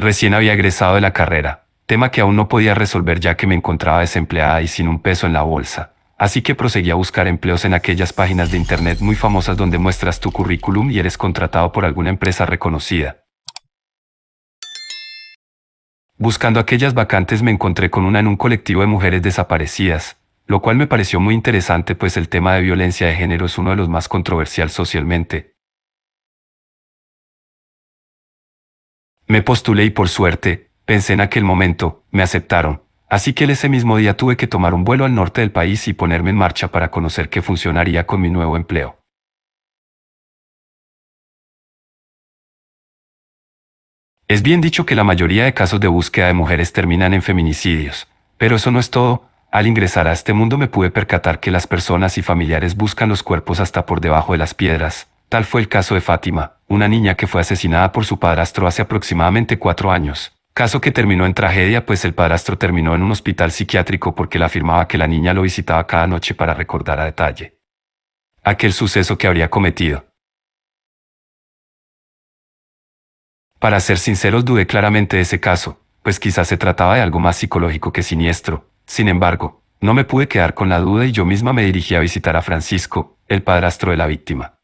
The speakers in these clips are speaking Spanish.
Recién había egresado de la carrera, tema que aún no podía resolver ya que me encontraba desempleada y sin un peso en la bolsa. Así que proseguí a buscar empleos en aquellas páginas de internet muy famosas donde muestras tu currículum y eres contratado por alguna empresa reconocida. Buscando aquellas vacantes me encontré con una en un colectivo de mujeres desaparecidas, lo cual me pareció muy interesante pues el tema de violencia de género es uno de los más controversiales socialmente. Me postulé y por suerte, pensé en aquel momento, me aceptaron. Así que ese mismo día tuve que tomar un vuelo al norte del país y ponerme en marcha para conocer qué funcionaría con mi nuevo empleo. Es bien dicho que la mayoría de casos de búsqueda de mujeres terminan en feminicidios, pero eso no es todo. Al ingresar a este mundo me pude percatar que las personas y familiares buscan los cuerpos hasta por debajo de las piedras. Tal fue el caso de Fátima, una niña que fue asesinada por su padrastro hace aproximadamente 4 años. Caso que terminó en tragedia pues el padrastro terminó en un hospital psiquiátrico porque él afirmaba que la niña lo visitaba cada noche para recordar a detalle aquel suceso que habría cometido. Para ser sinceros dudé claramente de ese caso, pues quizás se trataba de algo más psicológico que siniestro. Sin embargo, no me pude quedar con la duda y yo misma me dirigí a visitar a Francisco, el padrastro de la víctima.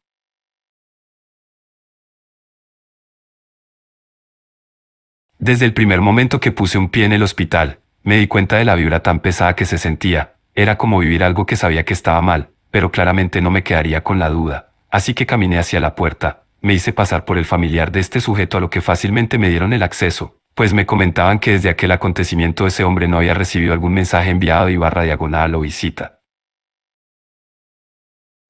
Desde el primer momento que puse un pie en el hospital, me di cuenta de la vibra tan pesada que se sentía. Era como vivir algo que sabía que estaba mal, pero claramente no me quedaría con la duda. Así que caminé hacia la puerta, me hice pasar por el familiar de este sujeto a lo que fácilmente me dieron el acceso, pues me comentaban que desde aquel acontecimiento ese hombre no había recibido algún mensaje enviado y barra diagonal o visita.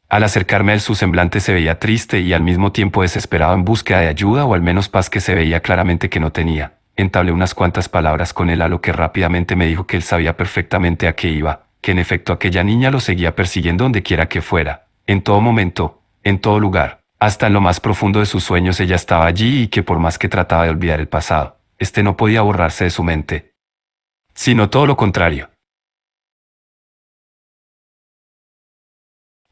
Al acercarme a él su semblante se veía triste y al mismo tiempo desesperado en búsqueda de ayuda o al menos paz que se veía claramente que no tenía. Entablé unas cuantas palabras con él a lo que rápidamente me dijo que él sabía perfectamente a qué iba, que en efecto aquella niña lo seguía persiguiendo donde quiera que fuera, en todo momento, en todo lugar. Hasta en lo más profundo de sus sueños ella estaba allí y que por más que trataba de olvidar el pasado, este no podía borrarse de su mente. Sino todo lo contrario.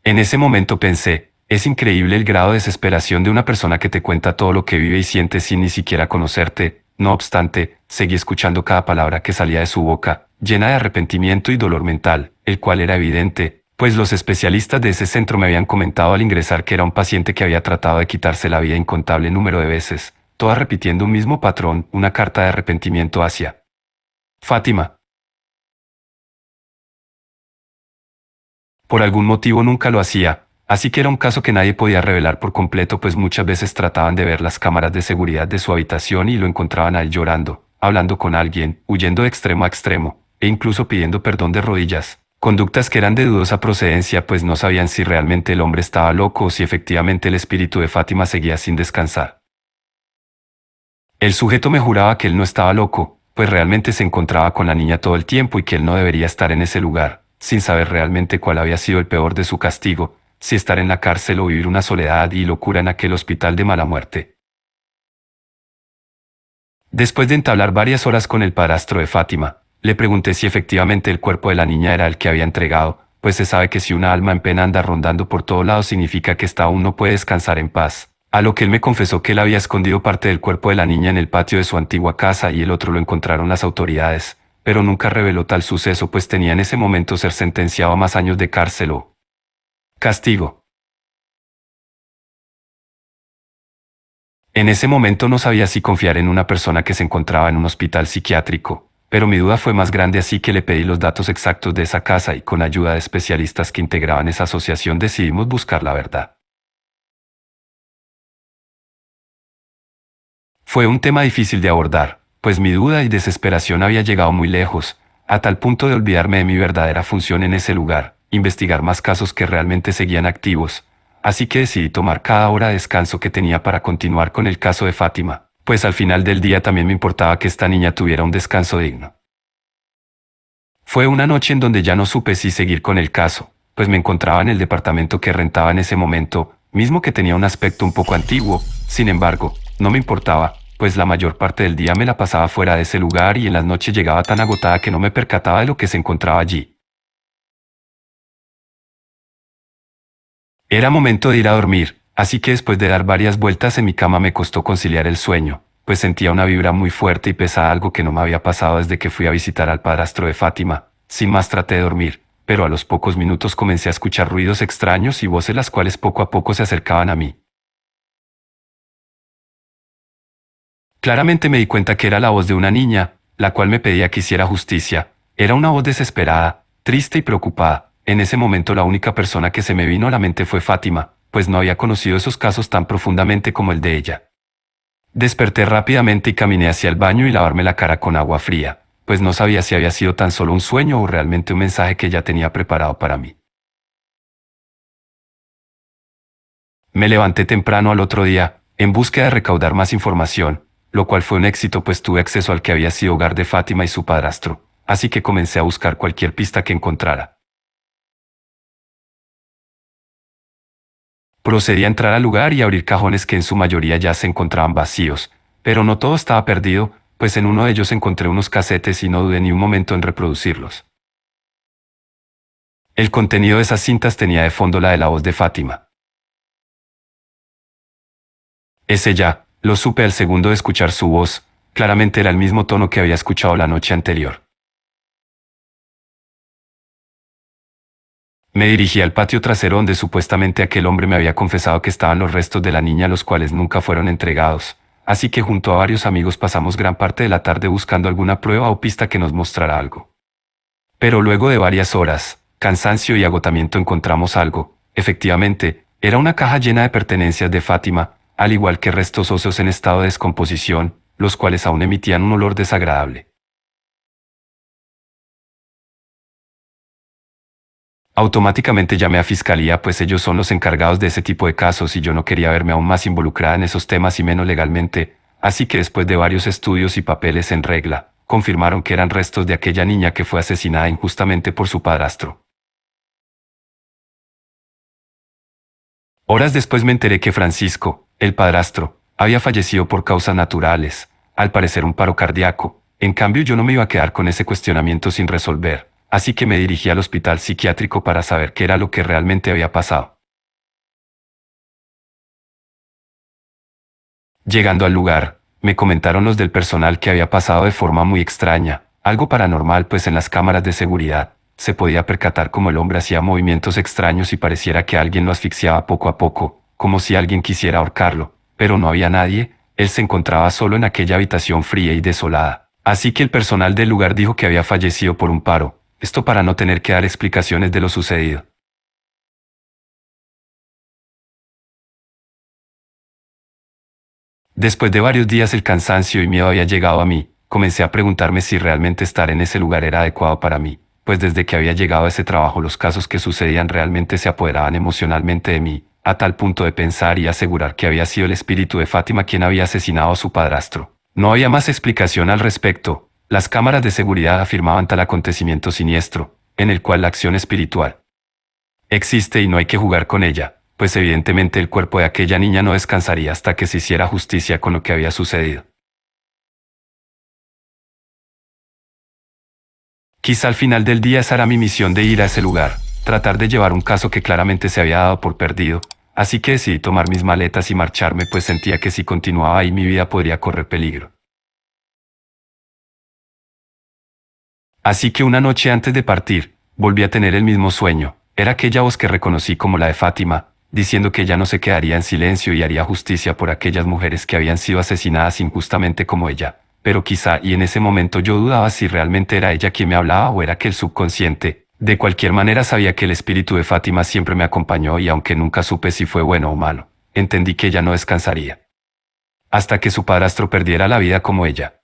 En ese momento pensé, es increíble el grado de desesperación de una persona que te cuenta todo lo que vive y siente sin ni siquiera conocerte. No obstante, seguí escuchando cada palabra que salía de su boca, llena de arrepentimiento y dolor mental, el cual era evidente, pues los especialistas de ese centro me habían comentado al ingresar que era un paciente que había tratado de quitarse la vida incontable número de veces, todas repitiendo un mismo patrón, una carta de arrepentimiento hacia Fátima. Por algún motivo nunca lo hacía, así que era un caso que nadie podía revelar por completo pues muchas veces trataban de ver las cámaras de seguridad de su habitación y lo encontraban a él llorando, hablando con alguien, huyendo de extremo a extremo, e incluso pidiendo perdón de rodillas. Conductas que eran de dudosa procedencia pues no sabían si realmente el hombre estaba loco o si efectivamente el espíritu de Fátima seguía sin descansar. El sujeto me juraba que él no estaba loco, pues realmente se encontraba con la niña todo el tiempo y que él no debería estar en ese lugar, sin saber realmente cuál había sido el peor de su castigo, si estar en la cárcel o vivir una soledad y locura en aquel hospital de mala muerte. Después de entablar varias horas con el padrastro de Fátima, le pregunté si efectivamente el cuerpo de la niña era el que había entregado, pues se sabe que si una alma en pena anda rondando por todos lados significa que esta aún no puede descansar en paz. A lo que él me confesó que él había escondido parte del cuerpo de la niña en el patio de su antigua casa y el otro lo encontraron las autoridades, pero nunca reveló tal suceso pues tenía en ese momento ser sentenciado a más años de cárcel o castigo. En ese momento no sabía si confiar en una persona que se encontraba en un hospital psiquiátrico, pero mi duda fue más grande así que le pedí los datos exactos de esa casa y con ayuda de especialistas que integraban esa asociación decidimos buscar la verdad. Fue un tema difícil de abordar, pues mi duda y desesperación había llegado muy lejos, a tal punto de olvidarme de mi verdadera función en ese lugar, investigar más casos que realmente seguían activos, así que decidí tomar cada hora de descanso que tenía para continuar con el caso de Fátima, pues al final del día también me importaba que esta niña tuviera un descanso digno. Fue una noche en donde ya no supe si seguir con el caso, pues me encontraba en el departamento que rentaba en ese momento, mismo que tenía un aspecto un poco antiguo. Sin embargo, no me importaba, pues la mayor parte del día me la pasaba fuera de ese lugar y en las noches llegaba tan agotada que no me percataba de lo que se encontraba allí. Era momento de ir a dormir, así que después de dar varias vueltas en mi cama me costó conciliar el sueño, pues sentía una vibra muy fuerte y pesada, algo que no me había pasado desde que fui a visitar al padrastro de Fátima. Sin más traté de dormir, pero a los pocos minutos comencé a escuchar ruidos extraños y voces las cuales poco a poco se acercaban a mí. Claramente me di cuenta que era la voz de una niña, la cual me pedía que hiciera justicia. Era una voz desesperada, triste y preocupada. En ese momento la única persona que se me vino a la mente fue Fátima, pues no había conocido esos casos tan profundamente como el de ella. Desperté rápidamente y caminé hacia el baño y lavarme la cara con agua fría, pues no sabía si había sido tan solo un sueño o realmente un mensaje que ella tenía preparado para mí. Me levanté temprano al otro día, en búsqueda de recaudar más información, lo cual fue un éxito pues tuve acceso al que había sido hogar de Fátima y su padrastro, así que comencé a buscar cualquier pista que encontrara. Procedí a entrar al lugar y abrir cajones que en su mayoría ya se encontraban vacíos, pero no todo estaba perdido, pues en uno de ellos encontré unos casetes y no dudé ni un momento en reproducirlos. El contenido de esas cintas tenía de fondo la de la voz de Fátima. Es ella, lo supe al segundo de escuchar su voz, claramente era el mismo tono que había escuchado la noche anterior. Me dirigí al patio trasero donde supuestamente aquel hombre me había confesado que estaban los restos de la niña, los cuales nunca fueron entregados, así que junto a varios amigos pasamos gran parte de la tarde buscando alguna prueba o pista que nos mostrara algo. Pero luego de varias horas, cansancio y agotamiento encontramos algo. Efectivamente, era una caja llena de pertenencias de Fátima, al igual que restos óseos en estado de descomposición, los cuales aún emitían un olor desagradable. Automáticamente llamé a Fiscalía, pues ellos son los encargados de ese tipo de casos y yo no quería verme aún más involucrada en esos temas y menos legalmente, así que después de varios estudios y papeles en regla, confirmaron que eran restos de aquella niña que fue asesinada injustamente por su padrastro. Horas después me enteré que Francisco, el padrastro, había fallecido por causas naturales, al parecer un paro cardíaco. En cambio yo no me iba a quedar con ese cuestionamiento sin resolver, así que me dirigí al hospital psiquiátrico para saber qué era lo que realmente había pasado. Llegando al lugar, me comentaron los del personal que había pasado de forma muy extraña, algo paranormal, pues en las cámaras de seguridad se podía percatar como el hombre hacía movimientos extraños y pareciera que alguien lo asfixiaba poco a poco, como si alguien quisiera ahorcarlo, pero no había nadie. Él se encontraba solo en aquella habitación fría y desolada. Así que el personal del lugar dijo que había fallecido por un paro, esto para no tener que dar explicaciones de lo sucedido. Después de varios días el cansancio y miedo había llegado a mí. Comencé a preguntarme si realmente estar en ese lugar era adecuado para mí, pues desde que había llegado a ese trabajo los casos que sucedían realmente se apoderaban emocionalmente de mí, a tal punto de pensar y asegurar que había sido el espíritu de Fátima quien había asesinado a su padrastro. No había más explicación al respecto. Las cámaras de seguridad afirmaban tal acontecimiento siniestro, en el cual la acción espiritual existe y no hay que jugar con ella, pues evidentemente el cuerpo de aquella niña no descansaría hasta que se hiciera justicia con lo que había sucedido. Quizá al final del día esa era mi misión de ir a ese lugar, tratar de llevar un caso que claramente se había dado por perdido, así que decidí tomar mis maletas y marcharme, pues sentía que si continuaba ahí mi vida podría correr peligro. Así que una noche antes de partir, volví a tener el mismo sueño. Era aquella voz que reconocí como la de Fátima, diciendo que ella no se quedaría en silencio y haría justicia por aquellas mujeres que habían sido asesinadas injustamente como ella. Pero quizá y en ese momento yo dudaba si realmente era ella quien me hablaba o era que el subconsciente. De cualquier manera sabía que el espíritu de Fátima siempre me acompañó y aunque nunca supe si fue bueno o malo, entendí que ella no descansaría hasta que su padrastro perdiera la vida como ella.